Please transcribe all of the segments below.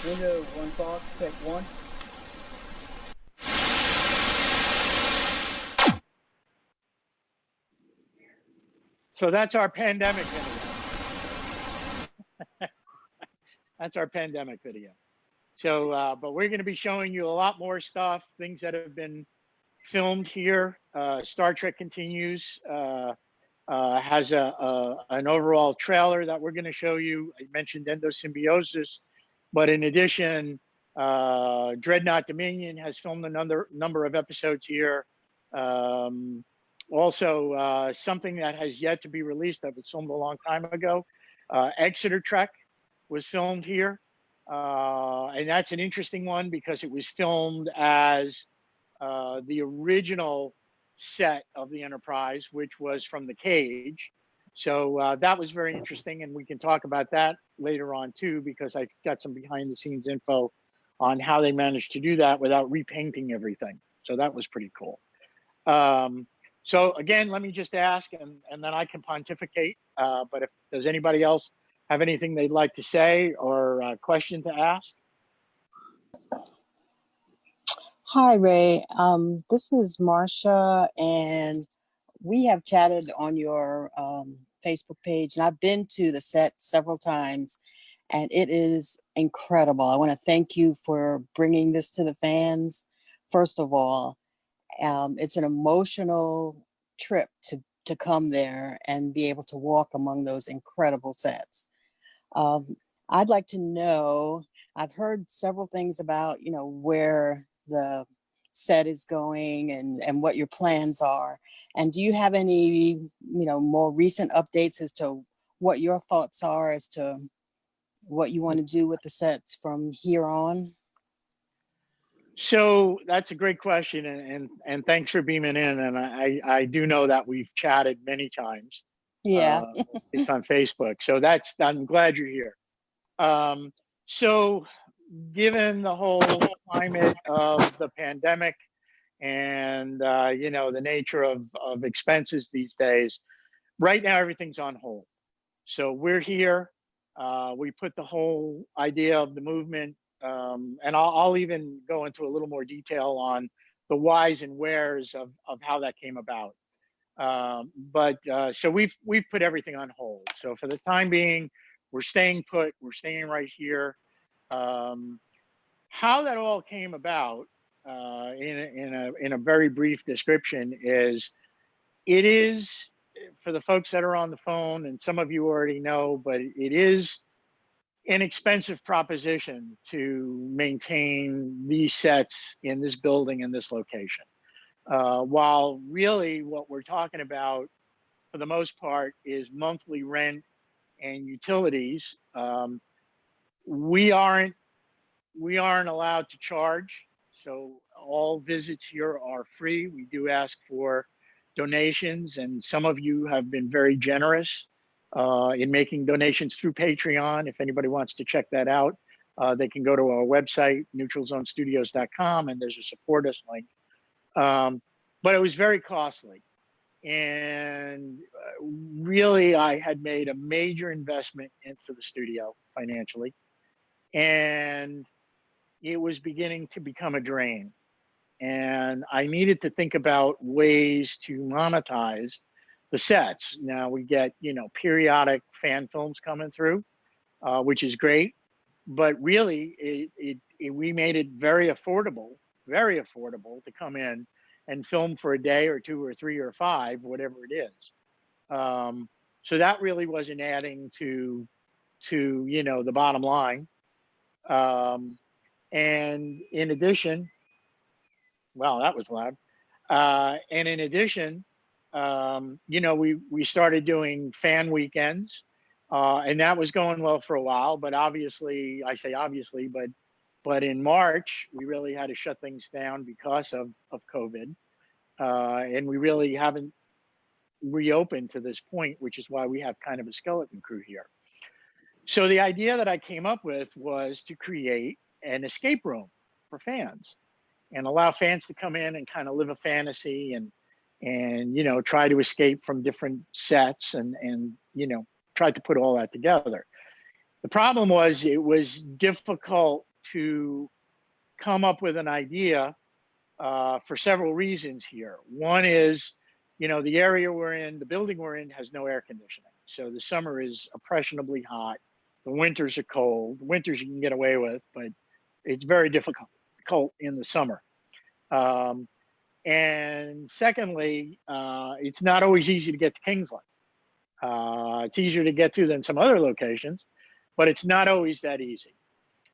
Window one Fox, take one. So that's our pandemic video. That's our pandemic video. So, but we're going to be showing you a lot more stuff, things that have been filmed here. Star Trek Continues has an overall trailer that we're going to show you. I mentioned Endosymbiosis, but in addition, Dreadnought Dominion has filmed a number of episodes here. Also, something that has yet to be released that was filmed a long time ago, Exeter Trek was filmed here. And that's an interesting one because it was filmed as the original set of the Enterprise, which was from the cage. So that was very interesting, and we can talk about that later on too, because I've got some behind the scenes info on how they managed to do that without repainting everything. So that was pretty cool. So again, let me just ask, and then I can pontificate. But if does anybody else have anything they'd like to say or a question to ask? Hi, Ray. This is Marcia, and we have chatted on your Facebook page, and I've been to the set several times, and it is incredible. I want to thank you for bringing this to the fans. First of all, it's an emotional trip to come there and be able to walk among those incredible sets. I'd like to know, I've heard several things about, where the set is going and what your plans are. And do you have any, more recent updates as to what your thoughts are as to what you want to do with the sets from here on? So that's a great question, and thanks for beaming in. And I do know that we've chatted many times. Yeah. It's on Facebook. So I'm glad you're here. So given the whole climate of the pandemic and the nature of expenses these days, right now everything's on hold. So we're here. We put the whole idea of the movement, and I'll even go into a little more detail on the whys and wheres of how that came about. So we've put everything on hold. So for the time being, we're staying put. We're staying right here. How that all came about, in a very brief description, is it is for the folks that are on the phone, and some of you already know, but it is an expensive proposition to maintain these sets in this building in this location. While really what we're talking about for the most part is monthly rent and utilities, we aren't allowed to charge. So all visits here are free. We do ask for donations, and some of you have been very generous in making donations through Patreon. If anybody wants to check that out, they can go to our website, neutralzonestudios.com, and there's a support us link. But it was very costly. And really, I had made a major investment into the studio financially, and it was beginning to become a drain. And I needed to think about ways to monetize the sets. Now we get, periodic fan films coming through, which is great. But really, we made it very affordable to come in and film for a day or two or three or five, whatever it is. So that really wasn't adding to the bottom line. And in addition, wow, that was loud. And in addition, we started doing fan weekends, and that was going well for a while. But obviously, I say obviously, but in March, we really had to shut things down because of COVID. And we really haven't reopened to this point, which is why we have kind of a skeleton crew here. So the idea that I came up with was to create an escape room for fans and allow fans to come in and kind of live a fantasy and try to escape from different sets and try to put all that together. The problem was it was difficult to come up with an idea for several reasons here. One is, the area we're in, the building we're in has no air conditioning. So the summer is oppressionably hot. The winters are cold. Winters you can get away with, but it's very difficult in the summer. And secondly, it's not always easy to get to Kingsland. It's easier to get to than some other locations, but it's not always that easy.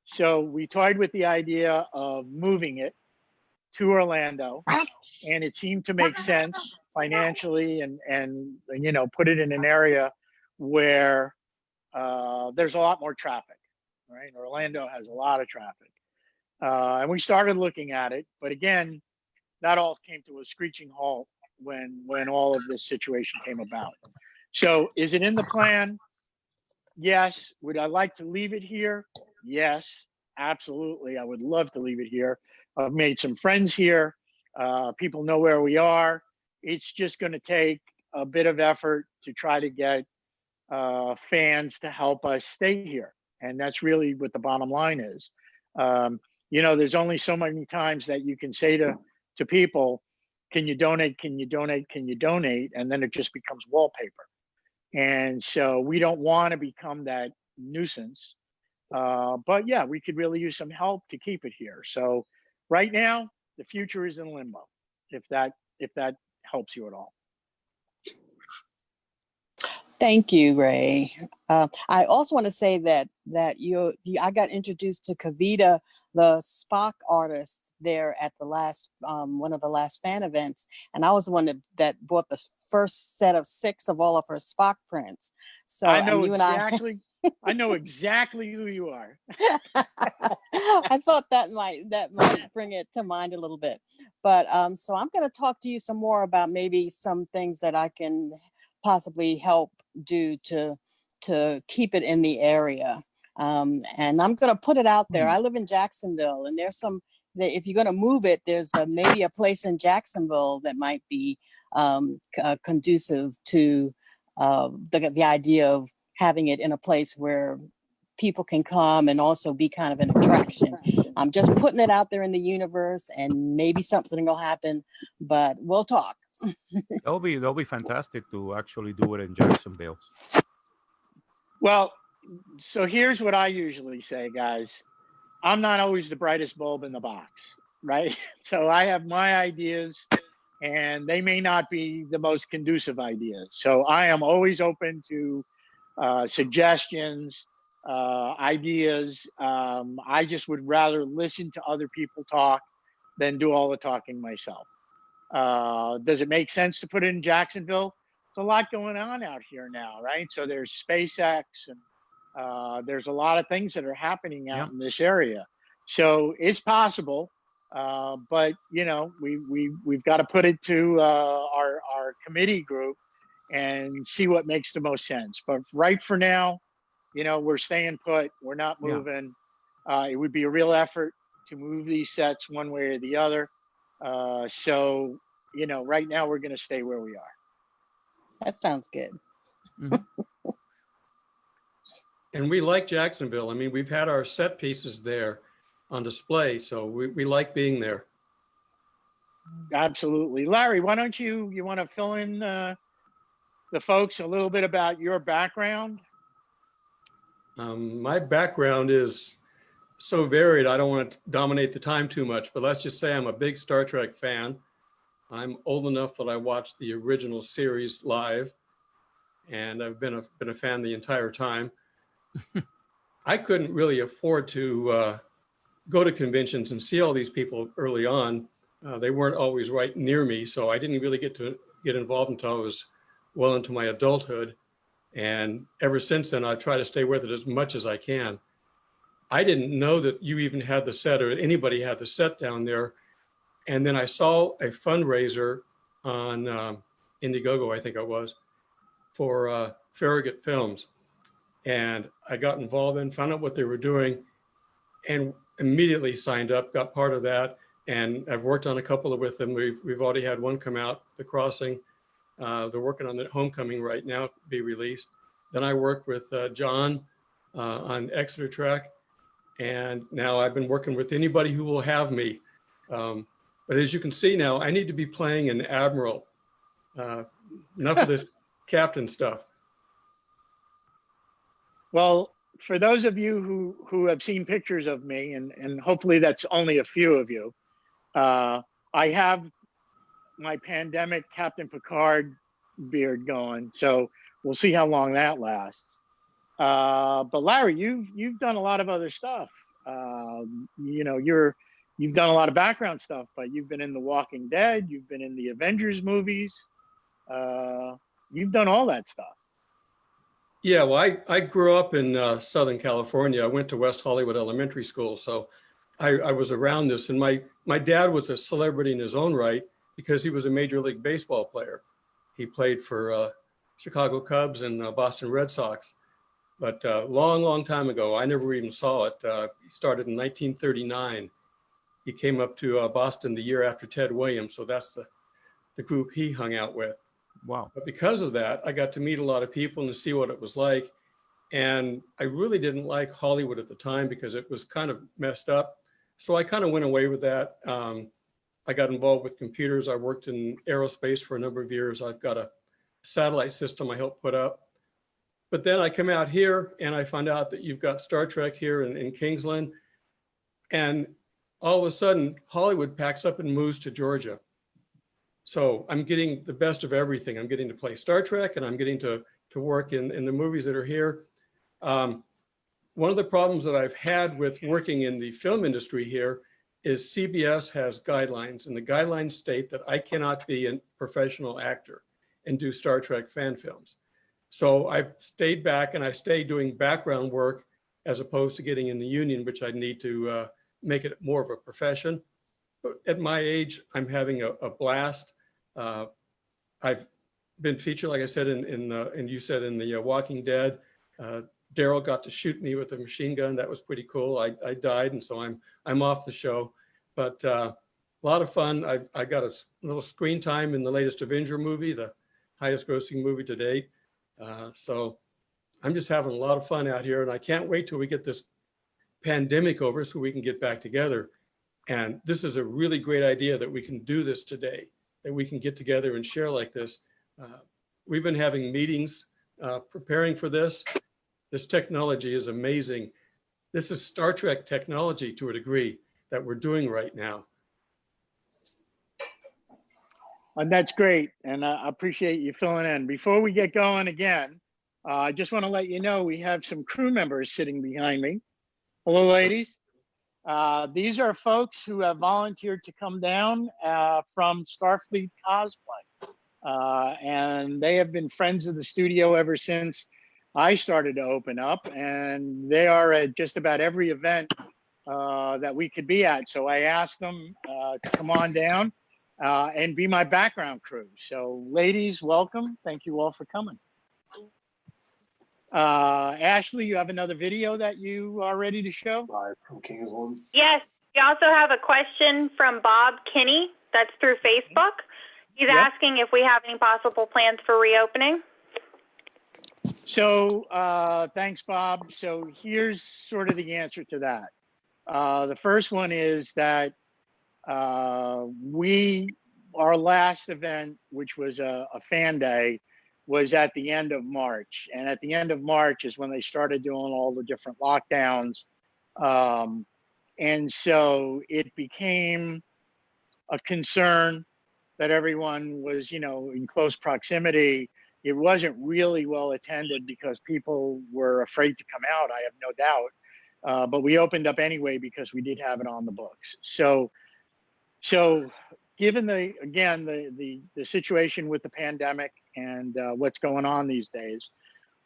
So we toyed with the idea of moving it to Orlando, and it seemed to make sense financially and put it in an area where there's a lot more traffic, right? Orlando has a lot of traffic. And we started looking at it, but again, that all came to a screeching halt when all of this situation came about. So is it in the plan? Yes. Would I like to leave it here? Yes, absolutely. I would love to leave it here. I've made some friends here. People know where we are. It's just going to take a bit of effort to try to get fans to help us stay here. And that's really what the bottom line is. There's only so many times that you can say to people, can you donate? Can you donate? Can you donate? And then it just becomes wallpaper. And so we don't want to become that nuisance. But yeah, we could really use some help to keep it here. So right now, the future is in limbo, if that helps you at all. Thank you, Ray. I also want to say that I got introduced to Kavita, the Spock artist, there at the last one of the last fan events, and I was the one that bought the first set of 6 of all of her Spock prints. So I know you exactly. I know exactly who you are. I thought that might bring it to mind a little bit, but so I'm going to talk to you some more about maybe some things that I can possibly help do to keep it in the area. And I'm going to put it out there. I live in Jacksonville, and there's if you're going to move it, there's maybe a place in Jacksonville that might be conducive to the idea of having it in a place where people can come and also be kind of an attraction. I'm just putting it out there in the universe, and maybe something will happen, but we'll talk. That'll be fantastic to actually do it in Jacksonville. Well, so here's what I usually say, guys. I'm not always the brightest bulb in the box, right? So I have my ideas, and they may not be the most conducive ideas. So I am always open to suggestions, ideas. I just would rather listen to other people talk than do all the talking myself. Does it make sense to put it in Jacksonville? There's a lot going on out here now, right? So there's SpaceX, and there's a lot of things that are happening out in this area. So it's possible, but we've got to put it to our committee group and see what makes the most sense. But right for now, we're staying put. We're not moving. It would be a real effort to move these sets one way or the other. So right now we're going to stay where we are. That sounds good. Mm-hmm. And we like Jacksonville. I mean, we've had our set pieces there on display, so we like being there. Absolutely. Larry, why don't you want to fill in the folks a little bit about your background? My background is so varied, I don't want to dominate the time too much, but let's just say I'm a big Star Trek fan. I'm old enough that I watched the original series live, and I've been a fan the entire time. I couldn't really afford to go to conventions and see all these people early on. They weren't always right near me, so I didn't really get involved until I was well into my adulthood. And ever since then, I try to stay with it as much as I can. I didn't know that you even had the set, or anybody had the set down there. And then I saw a fundraiser on Indiegogo, I think it was, for Farragut Films. And I got involved and found out what they were doing and immediately signed up, got part of that. And I've worked on a couple with them. We've already had one come out, The Crossing. They're working on the Homecoming right now to be released. Then I worked with John on Exeter Track. And now I've been working with anybody who will have me. But as you can see now, I need to be playing an admiral. Enough of this captain stuff. Well, for those of you who have seen pictures of me, and hopefully that's only a few of you, I have my pandemic Captain Picard beard going, so we'll see how long that lasts. But Larry, you've done a lot of other stuff. You know, you've done a lot of background stuff, but you've been in The Walking Dead, you've been in the Avengers movies, you've done all that stuff. Yeah, well, I grew up in Southern California. I went to West Hollywood Elementary School, so I was around this. And my dad was a celebrity in his own right because he was a Major League Baseball player. He played for Chicago Cubs and Boston Red Sox. But long time ago, I never even saw it. He started in 1939. He came up to Boston the year after Ted Williams, so that's the group he hung out with. Wow. But because of that, I got to meet a lot of people and to see what it was like. And I really didn't like Hollywood at the time because it was kind of messed up. So I kind of went away with that. I got involved with computers. I worked in aerospace for a number of years. I've got a satellite system I helped put up. But then I come out here and I find out that you've got Star Trek here in Kingsland. And all of a sudden, Hollywood packs up and moves to Georgia. So I'm getting the best of everything. I'm getting to play Star Trek and I'm getting to work in the movies that are here. One of the problems that I've had with working in the film industry here is CBS has guidelines, and the guidelines state that I cannot be a professional actor and do Star Trek fan films. So I've stayed back and I stay doing background work as opposed to getting in the union, which I need to make it more of a profession. But at my age, I'm having a blast. I've been featured, like I said, and you said in the Walking Dead. Daryl got to shoot me with a machine gun. That was pretty cool. I died, and so I'm off the show. But a lot of fun. I got a little screen time in the latest Avenger movie, the highest grossing movie to date. So I'm just having a lot of fun out here, and I can't wait till we get this pandemic over so we can get back together. And this is a really great idea that we can do this today, that we can get together and share like this. We've been having meetings preparing for this. This technology is amazing. This is Star Trek technology to a degree that we're doing right now. And that's great. And I appreciate you filling in. Before we get going again, I just want to let you know we have some crew members sitting behind me. Hello, ladies. These are folks who have volunteered to come down from Starfleet Cosplay. And they have been friends of the studio ever since I started to open up. And they are at just about every event that we could be at. So I asked them to come on down and be my background crew. So ladies, welcome. Thank you all for coming. Ashley, you have another video that you are ready to show? Live from Kingsland. Yes. We also have a question from Bob Kinney. That's through Facebook. He's asking if we have any possible plans for reopening. So thanks, Bob. So here's sort of the answer to that. The first one is that our last event, which was a fan day, was at the end of March. And at the end of March is when they started doing all the different lockdowns. And so it became a concern that everyone was, in close proximity. It wasn't really well attended because people were afraid to come out, I have no doubt. But we opened up anyway because we did have it on the books. So given the situation with the pandemic and what's going on these days,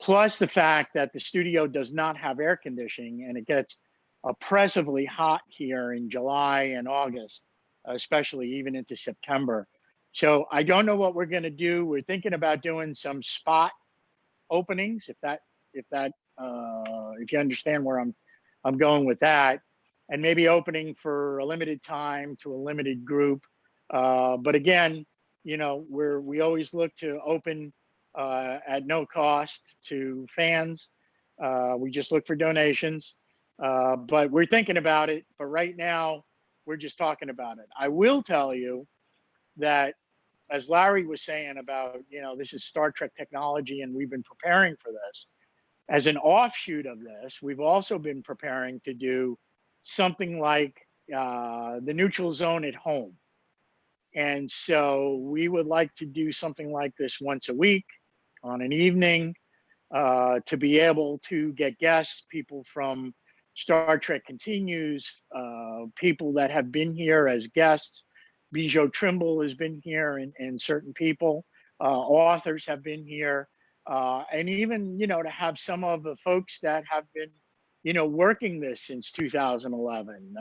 plus the fact that the studio does not have air conditioning and it gets oppressively hot here in July and August, especially even into September. So I don't know what we're going to do. We're thinking about doing some spot openings, if you understand where I'm going with that, and maybe opening for a limited time to a limited group. But again, we always look to open at no cost to fans. We just look for donations. But we're thinking about it. But right now, we're just talking about it. I will tell you that, as Larry was saying about, this is Star Trek technology and we've been preparing for this. As an offshoot of this, we've also been preparing to do something like the neutral zone at home. And so we would like to do something like this once a week on an evening to be able to get guests, people from Star Trek Continues, people that have been here as guests. Bijou Trimble has been here, and certain people, authors have been here, and even, to have some of the folks that have been, working this since 2011,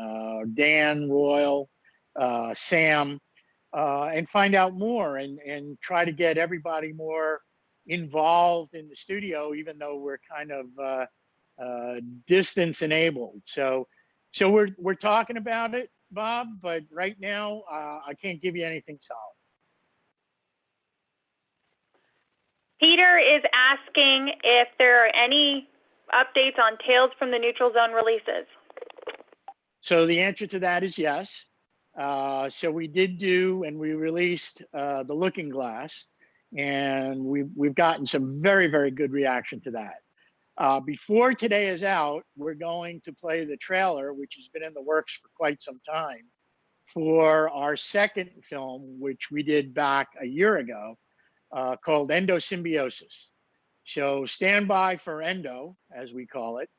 Dan, Royal, Sam, and find out more and try to get everybody more involved in the studio, even though we're kind of distance enabled. So we're talking about it, Bob, but right now I can't give you anything solid. Peter is asking if there are any updates on Tales from the Neutral Zone releases. So the answer to that is yes. So we did do, and we released The Looking Glass, and we've gotten some very, very good reaction to that. Before today is out, we're going to play the trailer, which has been in the works for quite some time, for our second film, which we did back a year ago, called Endosymbiosis. So stand by for Endo, as we call it,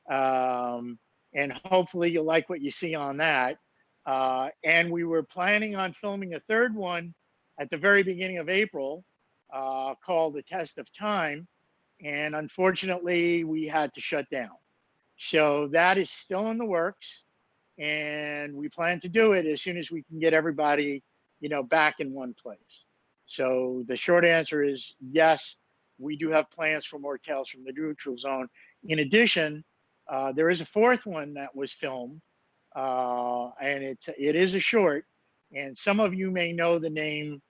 and hopefully you'll like what you see on that. And we were planning on filming a third one at the very beginning of April, called The Test of Time. And unfortunately, we had to shut down. So that is still in the works. And we plan to do it as soon as we can get everybody, back in one place. So the short answer is yes, we do have plans for more Tales from the Neutral Zone. In addition, there is a fourth one that was filmed, and it is a short. And some of you may know the name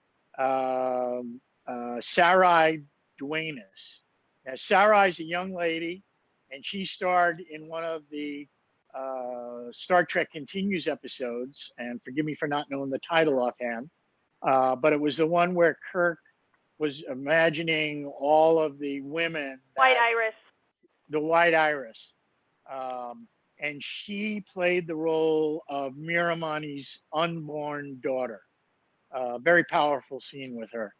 Sarai Duenas. Now, Sarai's a young lady, and she starred in one of the Star Trek Continues episodes. And forgive me for not knowing the title offhand, but it was the one where Kirk was imagining all of the women. White Iris. The White Iris. And she played the role of Miramani's unborn daughter. Very powerful scene with her.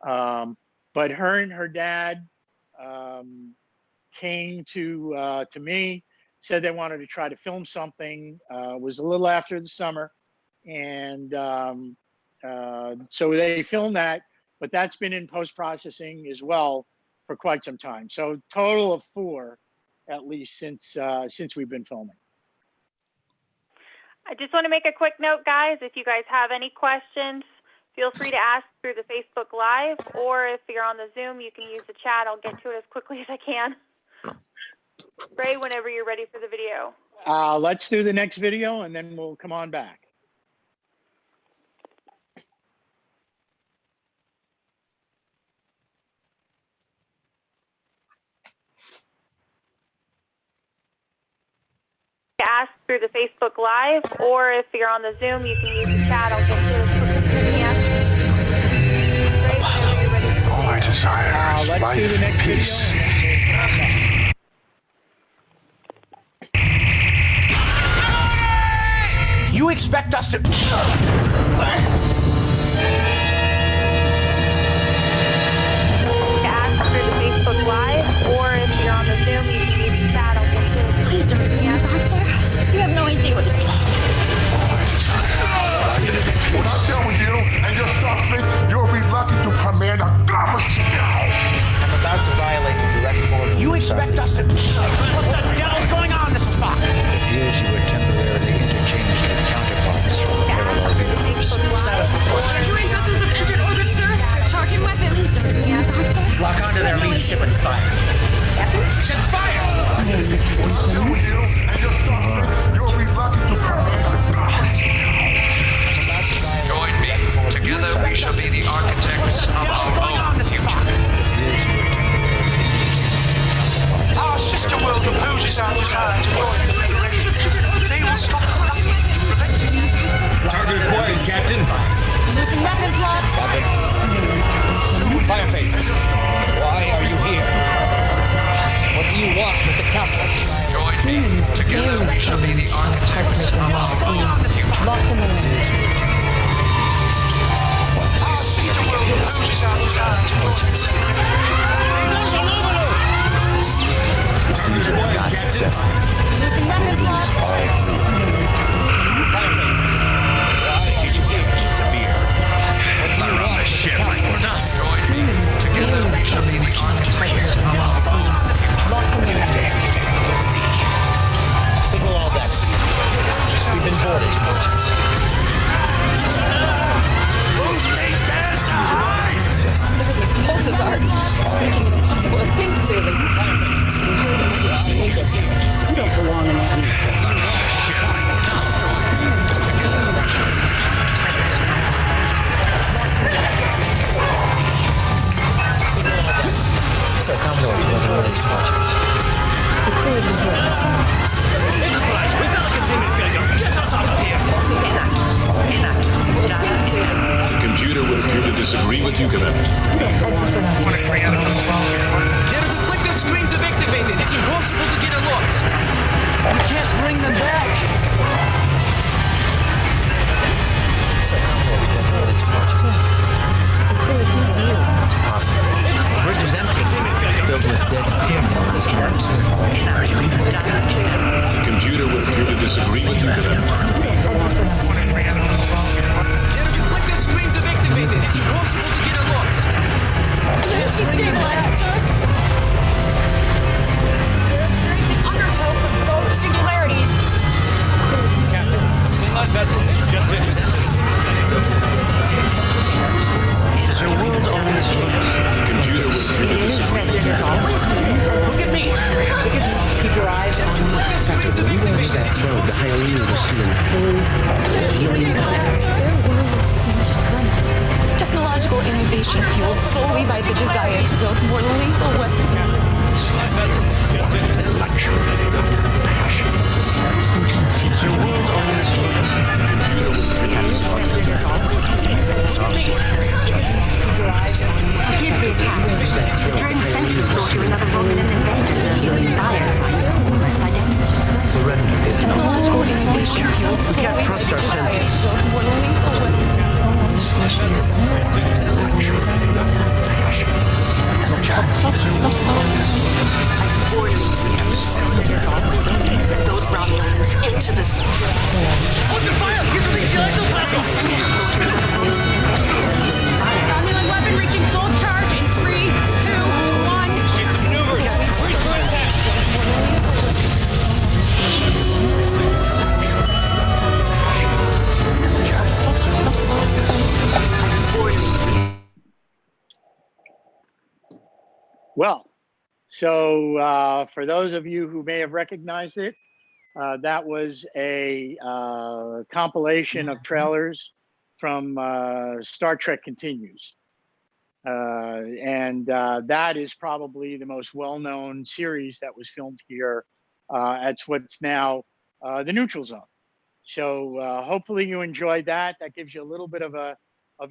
But her and her dad came to me, said they wanted to try to film something. It was a little after the summer. And so they filmed that, but that's been in post-processing as well for quite some time. So total of 4, at least, since we've been filming. I just want to make a quick note, guys. If you guys have any questions, feel free to ask through the Facebook Live, or if you're on the Zoom, you can use the chat. I'll get to it as quickly as I can. Ray, whenever you're ready for the video. Let's do the next video, and then we'll come on back. Ask through the Facebook Live, or if you're on the Zoom, you can use the chat. I'll get to it as quickly as I can. Ray, whenever you're ready for the video. All I desire is life and peace. You expect us to... Ask through the Facebook Live, or if you're on the Zoom, you can use the chat. I'll get to it. Please don't stand back there. You have no idea what it's like. When I'm done with you and your starfleet, you'll be lucky to command a garbage scow. I'm about to violate the direct order. You expect us to... What the devil's going on, Mr. Spock? It appears you were temporarily interchanged with counterparts from the parallel universe. Status report. Android vessels have entered orbit, sir. They're charging weapons. Please don't stand back there. Lock onto their lead ship and fire. Set fire! When I'm done with you and your starfleet, you'll be lucky to command a garbage scow. Join me. Together we shall be the architects of our own future. Our sister world opposes our desire to join the Federation. Captain. Losing weapons lock. Fire phasers. Why are you here? What do you want with the counter? Join me. Together we shall be the architects of our own future. Lock them in. What do you think it is? Intelligence. Procedure is not successful. Losing weapons lock. Fire phasers. Why did you damage severe? What do you want with the counter? Join me. Together we shall be the architects of our own future. You have to anything over me. Signal all decks. We've been boarded. These pulses are. It's making it impossible to think clearly. It's getting hurt and You don't belong in that uniform. So Commodore wasn't one of these watches. The crew is here. It's been lost. Enterprise, we've got a containment failure. Get us out of here. The computer would appear to disagree with you, Commander. Their deflector screens have activated. It's impossible to get a lock. We can't bring them back. So Commodore wasn't one of these watches. It's impossible. The bridge is empty. Filled with dead humans. The computer would appear to disagree with you, Commander. Their deflector screens have activated. It's impossible to get a lock. Can't she stabilize it, sir? They're experiencing undertow from both singularities. Is your world always looked? The computer would appear to disagree with you. Look at me. Keep your eyes on the When you watch that probe, the Hylian will see in full. Can't she stabilize it, sir? Their world seemed to run. Technological innovation fueled solely by the desire to build more lethal weapons. Is your world always looked? Appear to be attacked. Turn sensors go to another Roman invader using bioscience. Almost identical. Surrender is no Technological innovation fueled solely by the trust our desire to senses. build more lethal weapons. Those Romulans into the Open fire! Give them these Romulan weapon reaching full charge in 3, 2, 1. It's maneuvers! Well, so for those of you who may have recognized it, that was a compilation of trailers from Star Trek Continues. And that is probably the most well-known series that was filmed here at what's now the Neutral Zone. So hopefully you enjoyed that. That gives you a little bit of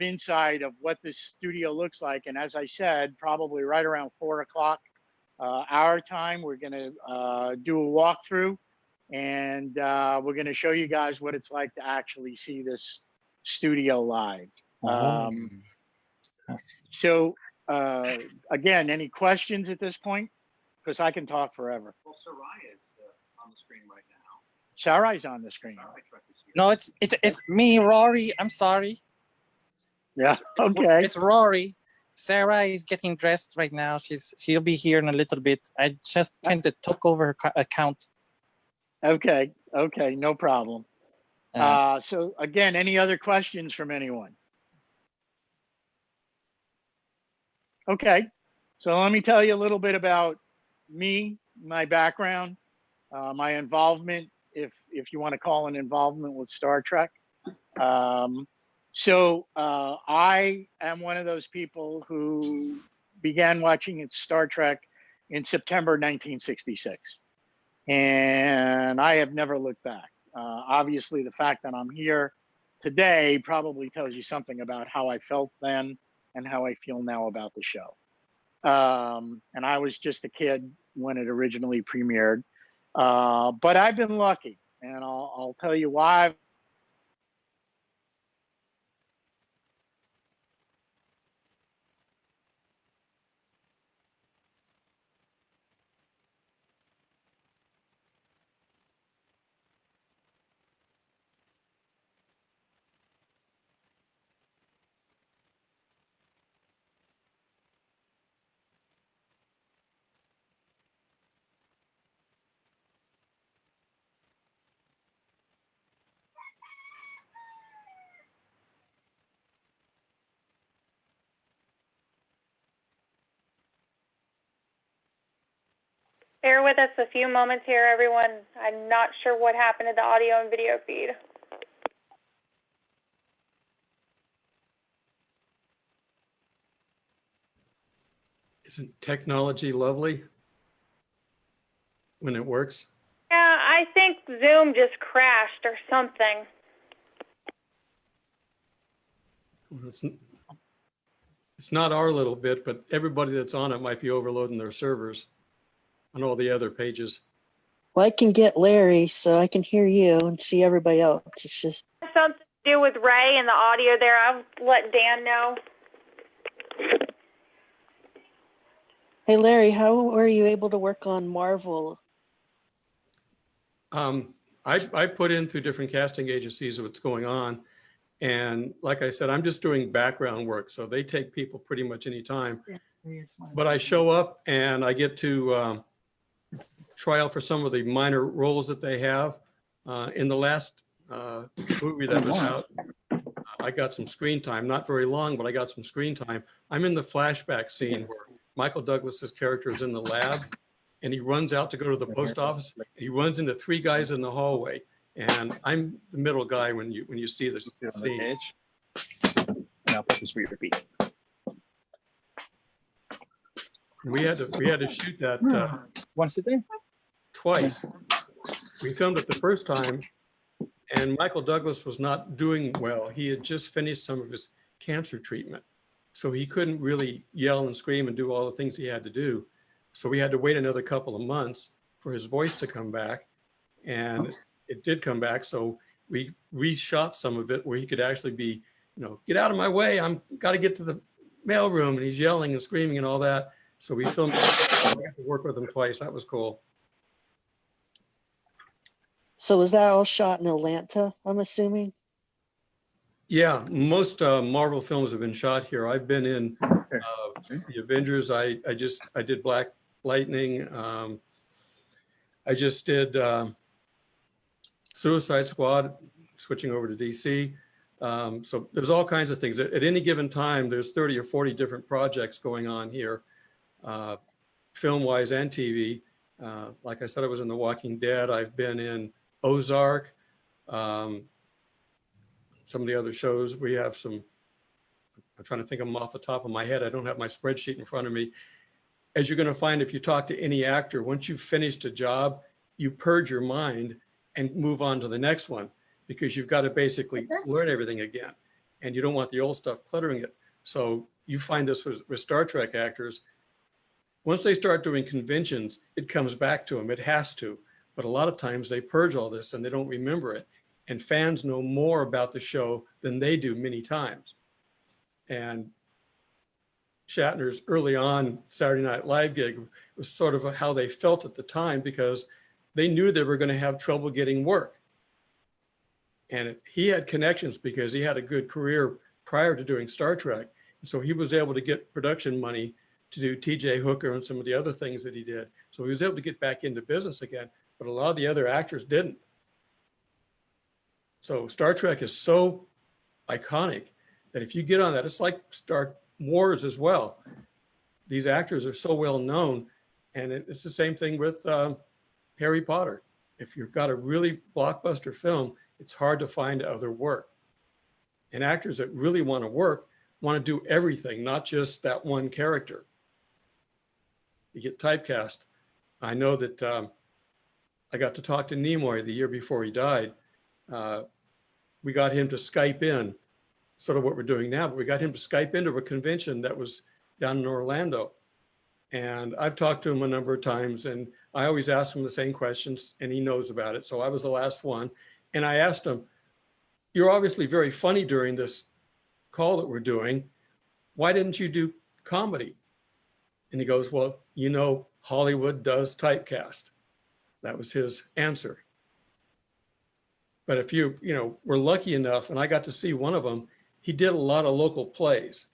insight of what this studio looks like. And as I said, probably right around 4 o'clock our time, we're going to do a walkthrough, and we're going to show you guys what it's like to actually see this studio live. So again, any questions at this point? Because I can talk forever. Well, Sarai is on the screen right now. Sarai's on the screen. No, it's me, Rory. I'm sorry. Yeah. Okay. It's Rory. Sarah is getting dressed right now. She'll be here in a little bit. I just kind of took over her account. Okay. Okay. No problem. So again, any other questions from anyone? Okay. So let me tell you a little bit about me, my background, my involvement, if you want to call an involvement with Star Trek. So I am one of those people who began watching Star Trek in September 1966. And I have never looked back. Obviously, the fact that I'm here today probably tells you something about how I felt then and how I feel now about the show. And I was just a kid when it originally premiered. But I've been lucky, and I'll tell you why. Bear with us a few moments here, everyone. I'm not sure what happened to the audio and video feed. Isn't technology lovely when it works? Yeah, I think Zoom just crashed or something. Well, it's not our little bit, but everybody that's on it might be overloading their servers on all the other pages. Well, I can get Larry so I can hear you and see everybody else. It's just Something to do with Ray and the audio there. I'll let Dan know. Hey, Larry, how were you able to work on Marvel? I put in through different casting agencies what's going on. And like I said, I'm just doing background work. So they take people pretty much any time. But I show up and I get to try out for some of the minor roles that they have. In the last movie that was out, I got some screen time, not very long, but I got some screen time. I'm in the flashback scene where Michael Douglas's character is in the lab and he runs out to go to the post office. He runs into 3 guys in the hallway, and I'm the middle guy when you see this scene. Now put this for your feet. We had to shoot that Want to sit there? twice. We filmed it the first time, and Michael Douglas was not doing well. He had just finished some of his cancer treatment, so he couldn't really yell and scream and do all the things he had to do. So we had to wait another couple of months for his voice to come back, and it did come back. So we reshot some of it where he could actually be, get out of my way. I'm got to get to the mailroom, and he's yelling and screaming and all that. So we filmed it. We got to work with him twice. That was cool. So was that all shot in Atlanta, I'm assuming? Yeah, most Marvel films have been shot here. I've been in the Avengers. I did Black Lightning. I just did Suicide Squad, switching over to DC. So there's all kinds of things. At any given time, there's 30 or 40 different projects going on here, film-wise and TV. Like I said, I was in The Walking Dead. I've been in Ozark. Some of the other shows, we have some, I'm trying to think of them off the top of my head. I don't have my spreadsheet in front of me. As you're going to find, if you talk to any actor, once you've finished a job, you purge your mind and move on to the next one, because you've got to basically learn everything again. And you don't want the old stuff cluttering it. So you find this with Star Trek actors. Once they start doing conventions, it comes back to them. It has to. But a lot of times they purge all this and they don't remember it. And fans know more about the show than they do many times. And Shatner's early on Saturday Night Live gig was sort of how they felt at the time, because they knew they were going to have trouble getting work. And he had connections because he had a good career prior to doing Star Trek. So he was able to get production money to do TJ Hooker and some of the other things that he did. So he was able to get back into business again, but a lot of the other actors didn't. So Star Trek is so iconic that if you get on that, it's like Star Wars as well. These actors are so well known, and it's the same thing with Harry Potter. If you've got a really blockbuster film, it's hard to find other work. And actors that really want to work want to do everything, not just that one character. You get typecast. I know that I got to talk to Nimoy the year before he died. we got him to Skype in, sort of what we're doing now, but we got him to Skype into a convention that was down in Orlando. And I've talked to him a number of times, and I always ask him the same questions, and he knows about it. So I was the last one. And I asked him, you're obviously very funny during this call that we're doing. Why didn't you do comedy? And he goes, well, you know, Hollywood does typecast. That was his answer. But if you know, were lucky enough, and I got to see one of them, he did a lot of local plays,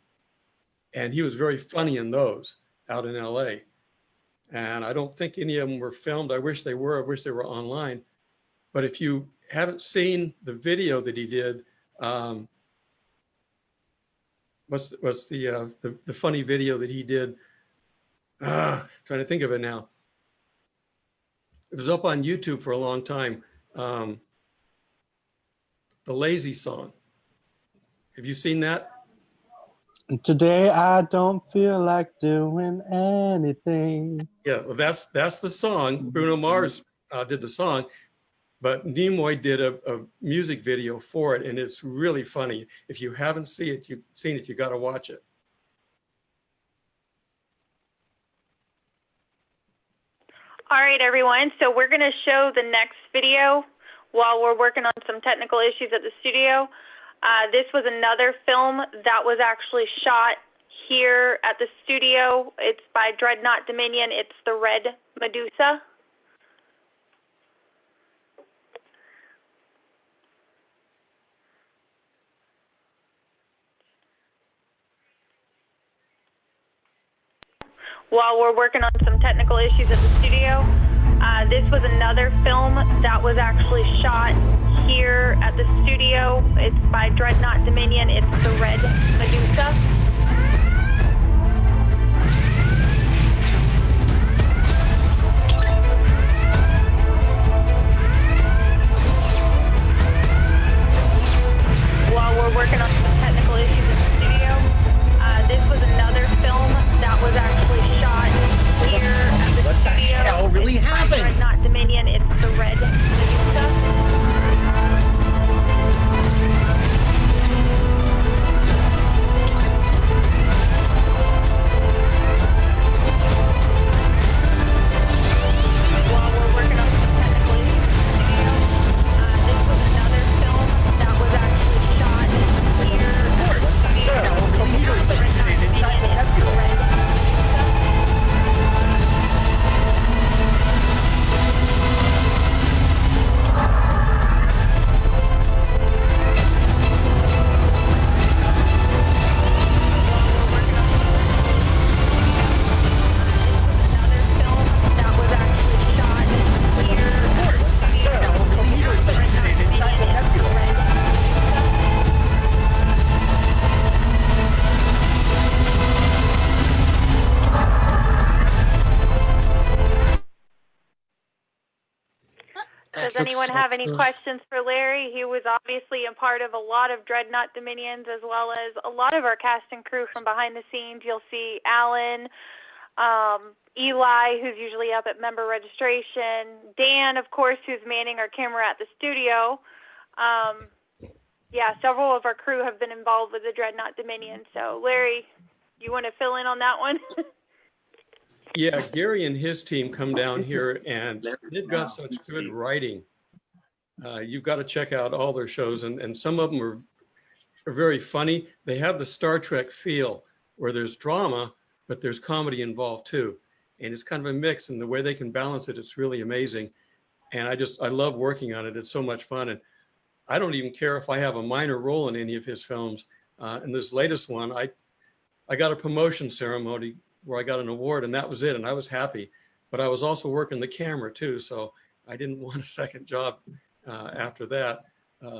and he was very funny in those out in LA. And I don't think any of them were filmed. I wish they were. I wish they were online. But if you haven't seen the video that he did, what's the funny video that he did? Trying to think of it now. It was up on YouTube for a long time. The Lazy Song. Have you seen that? Today I don't feel like doing anything. Yeah, well, that's the song. Bruno Mars did the song, but Nimoy did a music video for it, and it's really funny. If you haven't seen it, you got to watch it. All right, everyone. So we're going to show the next video while we're working on some technical issues at the studio. This was another film that was actually shot here at the studio. It's by Dreadnought Dominion. It's the Red Medusa. While we're working on some technical issues at the studio, this was another film that was actually shot here at the studio. It's by Dreadnought Dominion. It's the Red Medusa. While we're working on some technical issues at the studio, this was another film that was actually shot here at the studio. What the hell really happened? Dreadnought Dominion. It's the Red Medusa. Does anyone have any questions for Larry? He was obviously a part of a lot of Dreadnought Dominions, as well as a lot of our cast and crew from behind the scenes. You'll see Alan, Eli, who's usually up at member registration, Dan, of course, who's manning our camera at the studio. Yeah, several of our crew have been involved with the Dreadnought Dominion. So, Larry, you want to fill in on that one? Yeah, Gary and his team come down here, and they've got such good writing. You've got to check out all their shows, and some of them are very funny. They have the Star Trek feel, where there's drama, but there's comedy involved too. And it's kind of a mix, and the way they can balance it, it's really amazing. And I love working on it. It's so much fun. And I don't even care if I have a minor role in any of his films. In this latest one, I got a promotion ceremony where I got an award, and that was it. And I was happy, but I was also working the camera too. So I didn't want a second job after that.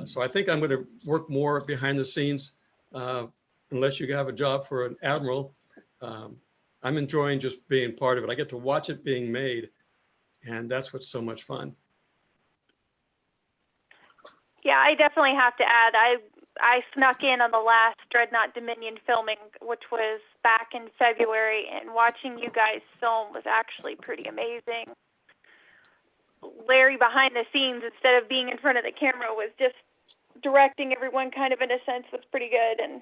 So I think I'm going to work more behind the scenes, unless you have a job for an admiral. I'm enjoying just being part of it. I get to watch it being made, and that's what's so much fun. Yeah, I definitely have to add, I snuck in on the last Dreadnought Dominion filming, which was back in February, and watching you guys film was actually pretty amazing. Larry behind the scenes, instead of being in front of the camera, was just directing everyone kind of in a sense was pretty good, and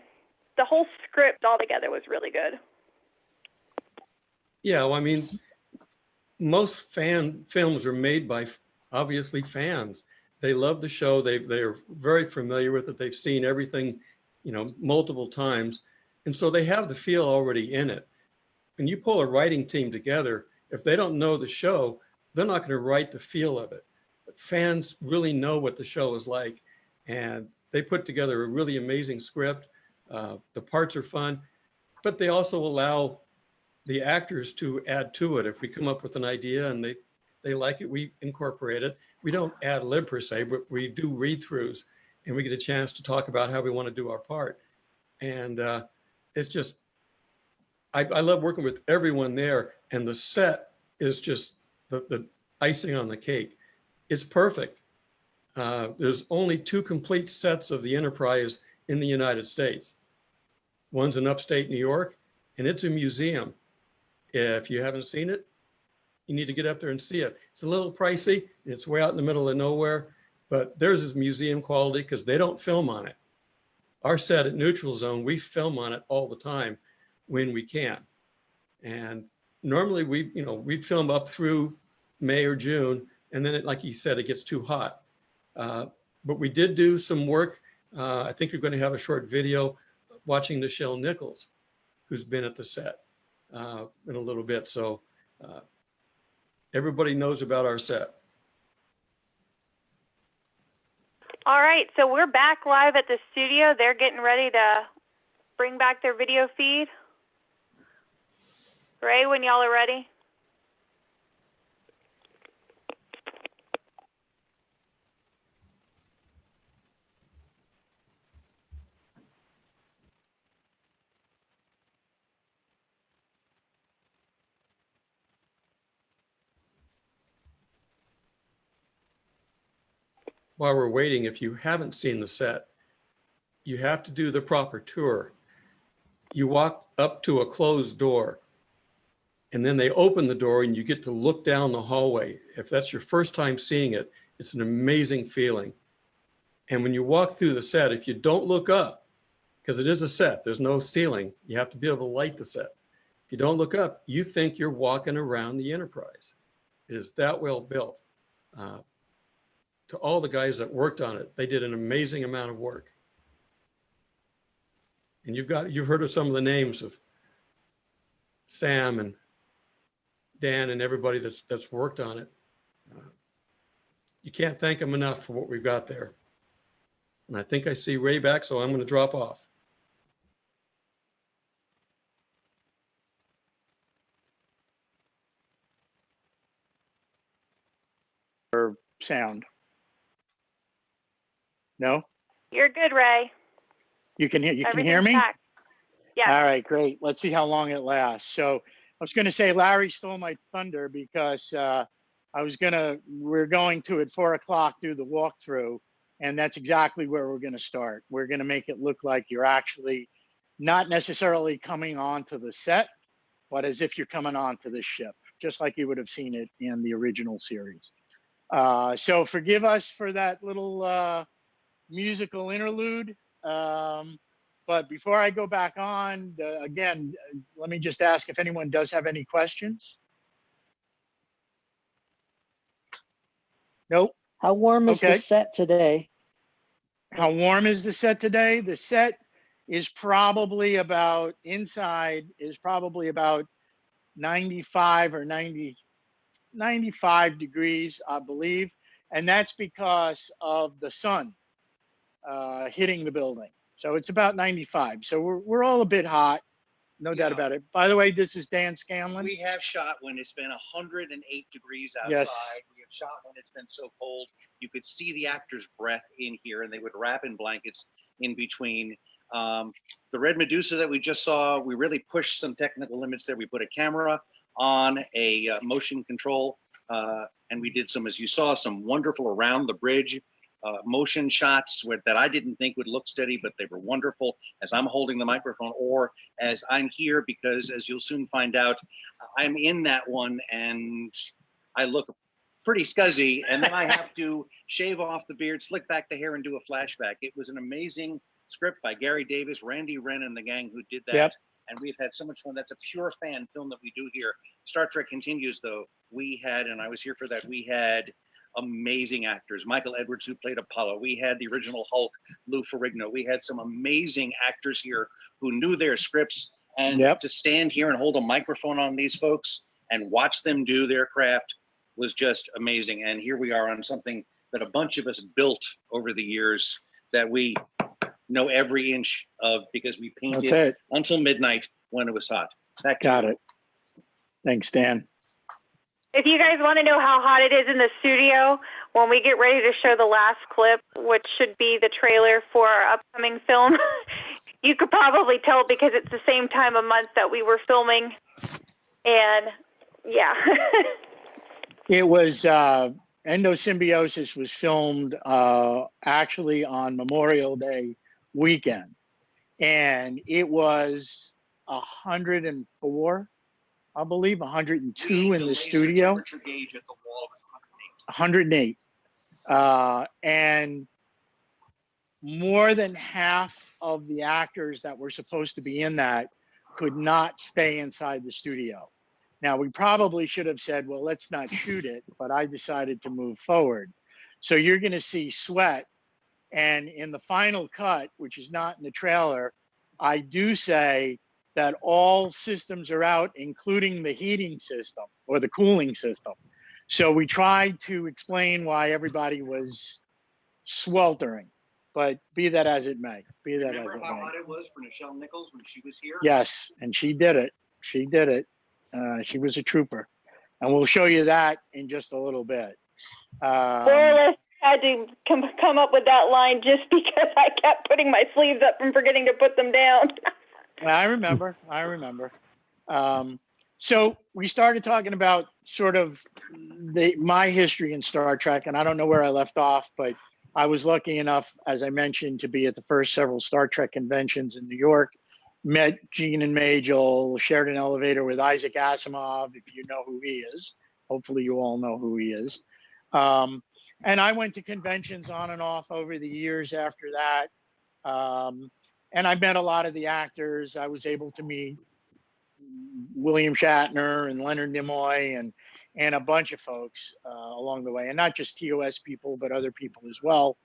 the whole script altogether was really good. Yeah, well, I mean, most films are made by obviously fans. They love the show. They are very familiar with it. They've seen everything, you know, multiple times. And so they have the feel already in it. When you pull a writing team together, if they don't know the show, they're not going to write the feel of it. But fans really know what the show is like. And they put together a really amazing script. The parts are fun, but they also allow the actors to add to it. If we come up with an idea and they like it, we incorporate it. We don't ad lib per se, but we do read-throughs, and we get a chance to talk about how we want to do our part. And it's just, I love working with everyone there, and the set is just the icing on the cake. It's perfect. There's only 2 complete sets of the Enterprise in the United States. One's in upstate New York, and it's a museum. If you haven't seen it, you need to get up there and see it. It's a little pricey. It's way out in the middle of nowhere, but theirs is museum quality because they don't film on it. Our set at Neutral Zone, we film on it all the time when we can. And normally we film up through May or June, and then like you said, it gets too hot. But we did do some work. I think you're going to have a short video watching Nichelle Nichols, who's been at the set in a little bit. So everybody knows about our set. All right, so we're back live at the studio. They're getting ready to bring back their video feed. Ray, when y'all are ready. While we're waiting, if you haven't seen the set, you have to do the proper tour. You walk up to a closed door, and then they open the door and you get to look down the hallway. If that's your first time seeing it, it's an amazing feeling. And when you walk through the set, if you don't look up, because it is a set, there's no ceiling, you have to be able to light the set. If you don't look up, you think you're walking around the Enterprise. It is that well built. To all the guys that worked on it, they did an amazing amount of work. And you've heard of some of the names of Sam and Dan and everybody that's worked on it. You can't thank them enough for what we've got there. And I think I see Ray back, so I'm going to drop off. Or sound. No? You're good, Ray. You can hear me? Yeah. All right, great. Let's see how long it lasts. So I was going to say Larry stole my thunder because we're going to at 4 o'clock do the walkthrough, and that's exactly where we're going to start. We're going to make it look like you're actually not necessarily coming onto the set, but as if you're coming onto the ship, just like you would have seen it in the original series. So forgive us for that little musical interlude. But before I go back on, again, let me just ask if anyone does have any questions. Nope. How warm is the set today? How warm is the set today? The set is probably about, inside is probably about 95 or 95 degrees, I believe. And that's because of the sun hitting the building. So it's about 95. So we're all a bit hot, no doubt about it. By the way, this is Dan Scanlon. We have shot when it's been 108 degrees outside. Yes. We have shot when it's been so cold. You could see the actor's breath in here, and they would wrap in blankets in between. The red Medusa that we just saw, we really pushed some technical limits there. We put a camera on a motion control, and we did some, as you saw, some wonderful around the bridge motion shots that I didn't think would look steady, but they were wonderful as I'm holding the microphone or as I'm here, because as you'll soon find out, I'm in that one and I look pretty scuzzy, and then I have to shave off the beard, slick back the hair, and do a flashback. It was an amazing script by Gary Davis, Randy Wren, and the gang who did that. Yep. And we've had so much fun. That's a pure fan film that we do here. Star Trek Continues, though, we had, and I was here for that, we had amazing actors. Michael Edwards, who played Apollo. We had the original Hulk, Lou Ferrigno. We had some amazing actors here who knew their scripts. And to stand here and hold a microphone on these folks and watch them do their craft was just amazing. And here we are on something that a bunch of us built over the years that we know every inch of because we painted until midnight when it was hot. Got it. Thanks, Dan. If you guys want to know how hot it is in the studio, when we get ready to show the last clip, which should be the trailer for our upcoming film, you could probably tell because it's the same time of month that we were filming. And yeah. It was Endosymbiosis was filmed actually on Memorial Day weekend, and it was 104, I believe, 102 in the studio. 108, and more than half of the actors that were supposed to be in that could not stay inside the studio. Now, we probably should have said, well, let's not shoot it, but I decided to move forward. So you're going to see sweat. And in the final cut, which is not in the trailer, I do say that all systems are out, including the heating system or the cooling system. So we tried to explain why everybody was sweltering, but be that as it may. Remember how hot it was for Nichelle Nichols when she was here? Yes, and she did it. She did it. She was a trooper, and we'll show you that in just a little bit. Boris had to come up with that line just because I kept putting my sleeves up and forgetting to put them down. I remember. So we started talking about sort of my history in Star Trek, and I don't know where I left off, but I was lucky enough, as I mentioned, to be at the first several Star Trek conventions in New York. Met Gene and Majel, shared an elevator with Isaac Asimov, if you know who he is. Hopefully you all know who he is. And I went to conventions on and off over the years after that. And I met a lot of the actors. I was able to meet William Shatner and Leonard Nimoy and a bunch of folks along the way. And not just TOS people, but other people as well.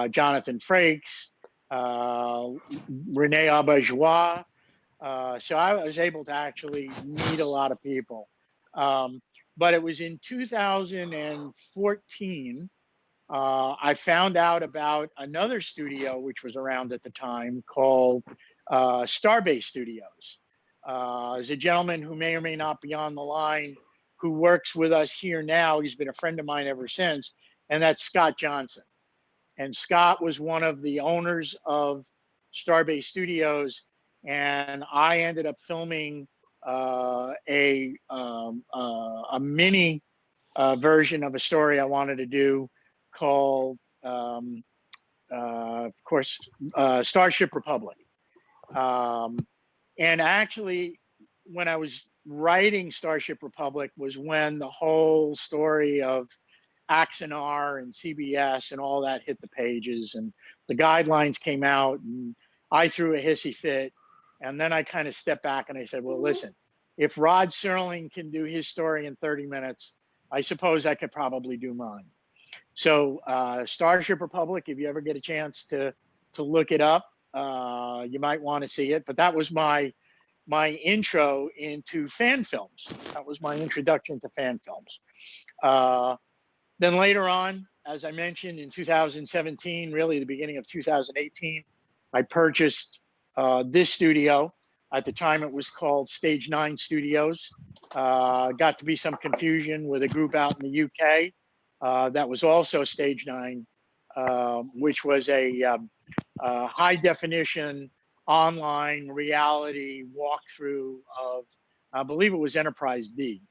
Jonathan Frakes, Rene Auberjois. So I was able to actually meet a lot of people. But it was in 2014, I found out about another studio, which was around at the time, called Starbase Studios. There's a gentleman who may or may not be on the line who works with us here now. He's been a friend of mine ever since, and that's Scott Johnson. And Scott was one of the owners of Starbase Studios, and I ended up filming a mini version of a story I wanted to do called, of course, Starship Republic. And actually, when I was writing Starship Republic was when the whole story of Axanar and CBS and all that hit the pages, and the guidelines came out, and I threw a hissy fit. And then I kind of stepped back and I said, well, listen, if Rod Serling can do his story in 30 minutes, I suppose I could probably do mine. So Starship Republic, if you ever get a chance to look it up, you might want to see it. But that was my intro into fan films. That was my introduction to fan films. Then later on, as I mentioned, in 2017, really the beginning of 2018, I purchased this studio. At the time, it was called Stage 9 Studios. Got to be some confusion with a group out in the UK that was also Stage 9, which was a high definition online reality walkthrough of, I believe it was Enterprise D.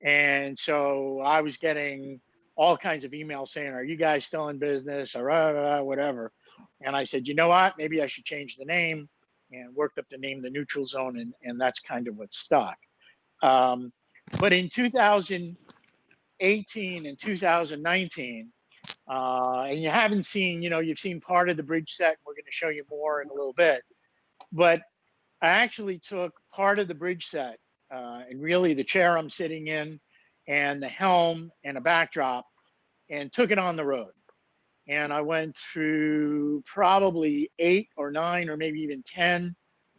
And so I was getting all kinds of emails saying, are you guys still in business, or whatever. And I said, you know what, maybe I should change the name, and worked up the name, The Neutral Zone, and that's kind of what stuck. But in 2018, 2018 and 2019, and you haven't seen, you've seen part of the bridge set. We're going to show you more in a little bit. But I actually took part of the bridge set, and really the chair I'm sitting in and the helm and a backdrop, and took it on the road. And I went through probably 8 or 9 or maybe even 10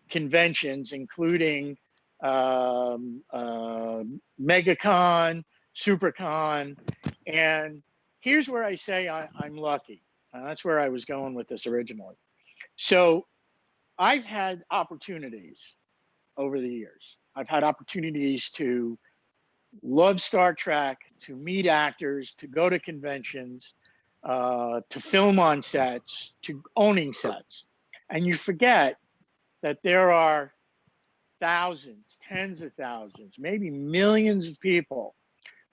conventions, including MegaCon, SuperCon. And here's where I say I'm lucky. That's where I was going with this originally. So I've had opportunities over the years. I've had opportunities to love Star Trek, to meet actors, to go to conventions, to film on sets, to owning sets. And you forget that there are thousands, tens of thousands, maybe millions of people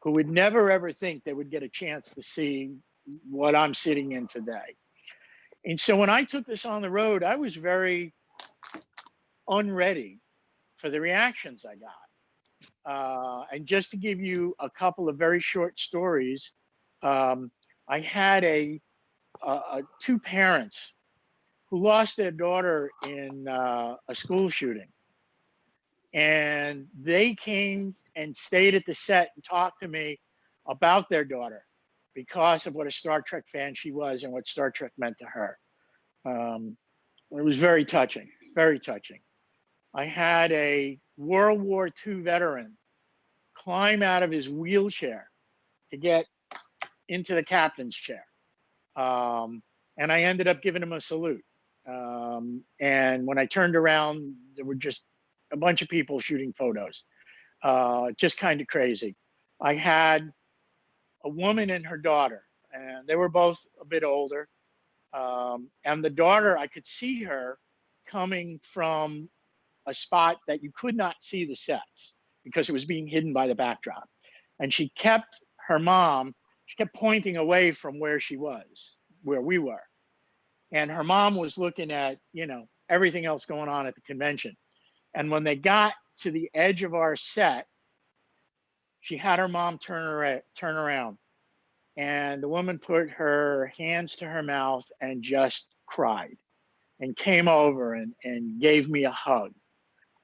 who would never ever think they would get a chance to see what I'm sitting in today. And so when I took this on the road, I was very unready for the reactions I got. And just to give you a couple of very short stories, I had two parents who lost their daughter in a school shooting. And they came and stayed at the set and talked to me about their daughter because of what a Star Trek fan she was and what Star Trek meant to her. It was very touching, very touching. I had a World War II veteran climb out of his wheelchair to get into the captain's chair. And I ended up giving him a salute. And when I turned around, there were just a bunch of people shooting photos. Just kind of crazy. I had a woman and her daughter, and they were both a bit older. And the daughter, I could see her coming from a spot that you could not see the sets because it was being hidden by the backdrop. And she kept pointing away from where she was, where we were. And her mom was looking at, everything else going on at the convention. And when they got to the edge of our set, she had her mom turn around. And the woman put her hands to her mouth and just cried and came over and gave me a hug.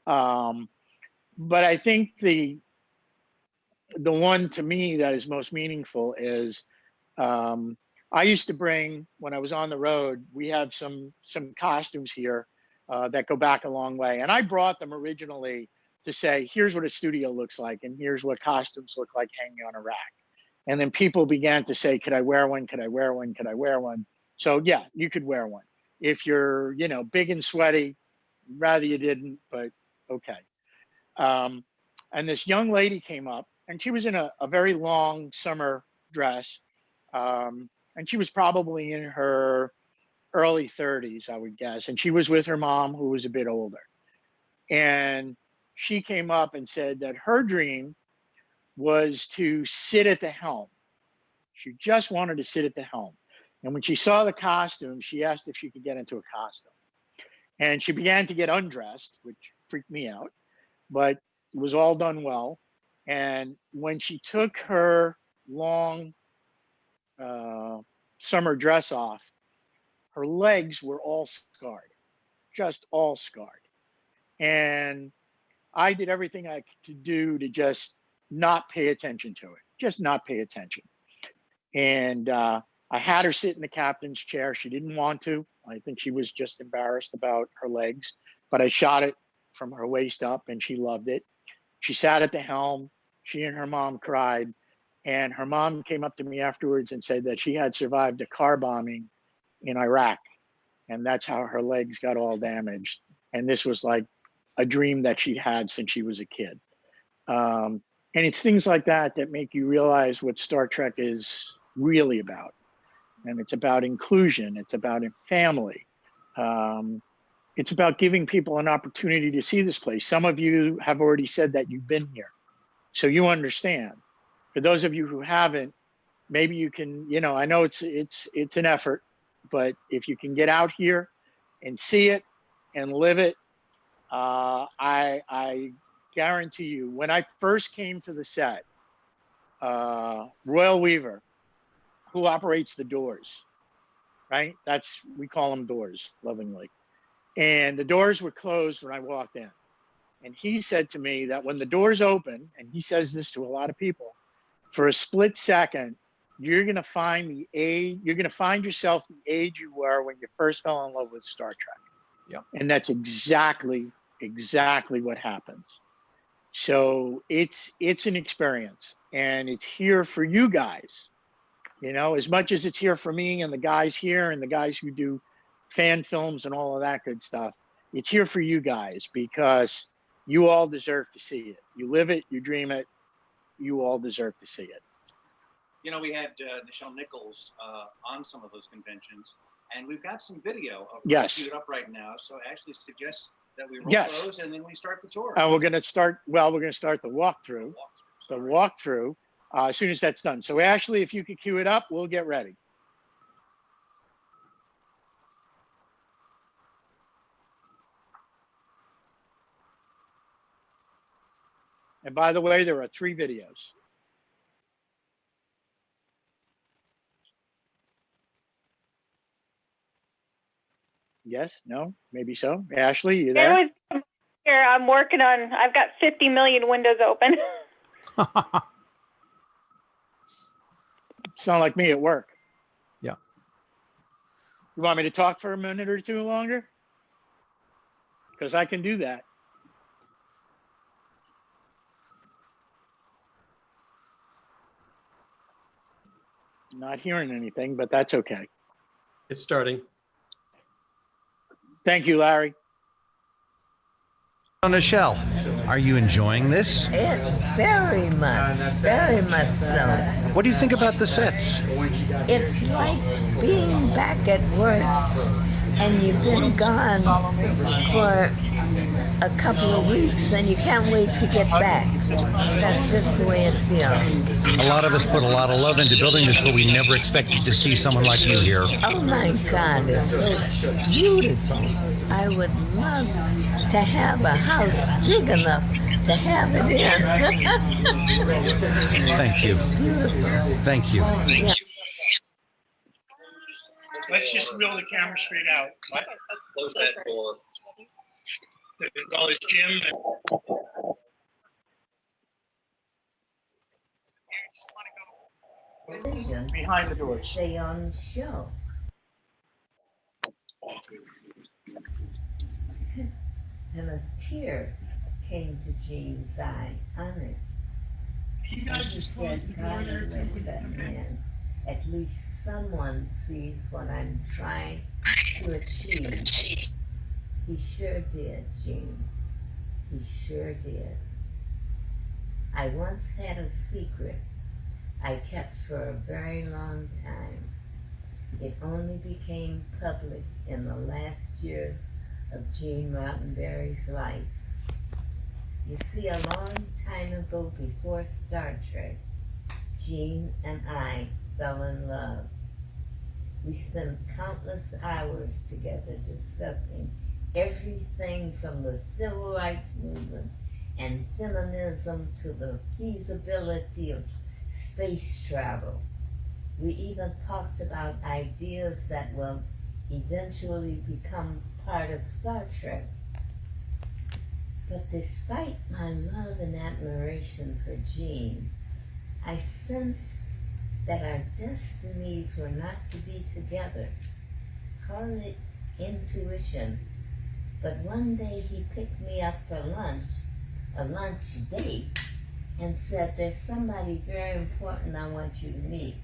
But I think the one to me that is most meaningful is I used to bring, when I was on the road, we have some costumes here that go back a long way. And I brought them originally to say, here's what a studio looks like, and here's what costumes look like hanging on a rack. And then people began to say, could I wear one? Could I wear one? Could I wear one? So yeah, you could wear one. If you're, big and sweaty, rather you didn't, but okay. And this young lady came up, and she was in a very long summer dress. And she was probably in her early 30s, I would guess. And she was with her mom, who was a bit older. And she came up and said that her dream was to sit at the helm. She just wanted to sit at the helm. And when she saw the costume, she asked if she could get into a costume. And she began to get undressed, which freaked me out, but it was all done well. And when she took her long summer dress off, her legs were all scarred, just all scarred. And I did everything I could do to just not pay attention to it, just not pay attention. And I had her sit in the captain's chair. She didn't want to. I think she was just embarrassed about her legs, but I shot it from her waist up and she loved it. She sat at the helm. She and her mom cried. And her mom came up to me afterwards and said that she had survived a car bombing in Iraq. And that's how her legs got all damaged. And this was like a dream that she'd had since she was a kid. And it's things like that that make you realize what Star Trek is really about. And it's about inclusion. It's about family. It's about giving people an opportunity to see this place. Some of you have already said that you've been here, so you understand. For those of you who haven't, maybe you can, I know it's an effort, but if you can get out here and see it and live it, I guarantee you, when I first came to the set, Royal Weaver, who operates the doors, right? We call them doors lovingly. And the doors were closed when I walked in. And he said to me that when the doors open, and he says this to a lot of people, for a split second, you're going to find yourself the age you were when you first fell in love with Star Trek. Yeah. And that's exactly what happens. So it's an experience, and it's here for you guys, you know, as much as it's here for me and the guys here and the guys who do fan films and all of that good stuff. It's here for you guys because you all deserve to see it. You live it, you dream it. You all deserve to see it. You know, we had Nichelle Nichols on some of those conventions, and we've got some video of her queued up right now. So I actually suggest that we roll those and then we start the tour. And we're going to start the walkthrough. As soon as that's done. So Ashley, if you could cue it up, we'll get ready. And by the way, there are 3 videos. Yes, no, maybe so. Ashley, you there? Here, I'm working on, I've got 50 million windows open. Sound like me at work. Yeah. You want me to talk for a minute or 2 longer? Because I can do that. Not hearing anything, but that's okay. It's starting. Thank you, Larry. Nichelle, are you enjoying this? Very much so. What do you think about the sets? It's like being back at work and you've been gone for a couple of weeks and you can't wait to get back. That's just the way it feels. A lot of us put a lot of love into building this, but we never expected to see someone like you here. Oh my God, it's so beautiful. I would love to have a house big enough to have it in. Thank you. Thank you. Yeah. Let's just roll the camera straight out. What? Close that door. Well, it's Jim. Behind the doors. Stay on the show. And a tear came to Jean's eye, honest. You guys He said, God bless that man. At least someone sees what I'm trying to achieve. He sure did, Jean. He sure did. I once had a secret I kept for a very long time. It only became public in the last years of Gene Roddenberry's life. You see, a long time ago before Star Trek, Gene and I fell in love. We spent countless hours together discussing everything from the civil rights movement and feminism to the feasibility of space travel. We even talked about ideas that will eventually become part of Star Trek. But despite my love and admiration for Gene, I sensed that our destinies were not to be together. Call it intuition. But one day he picked me up for lunch, a lunch date, and said, there's somebody very important I want you to meet.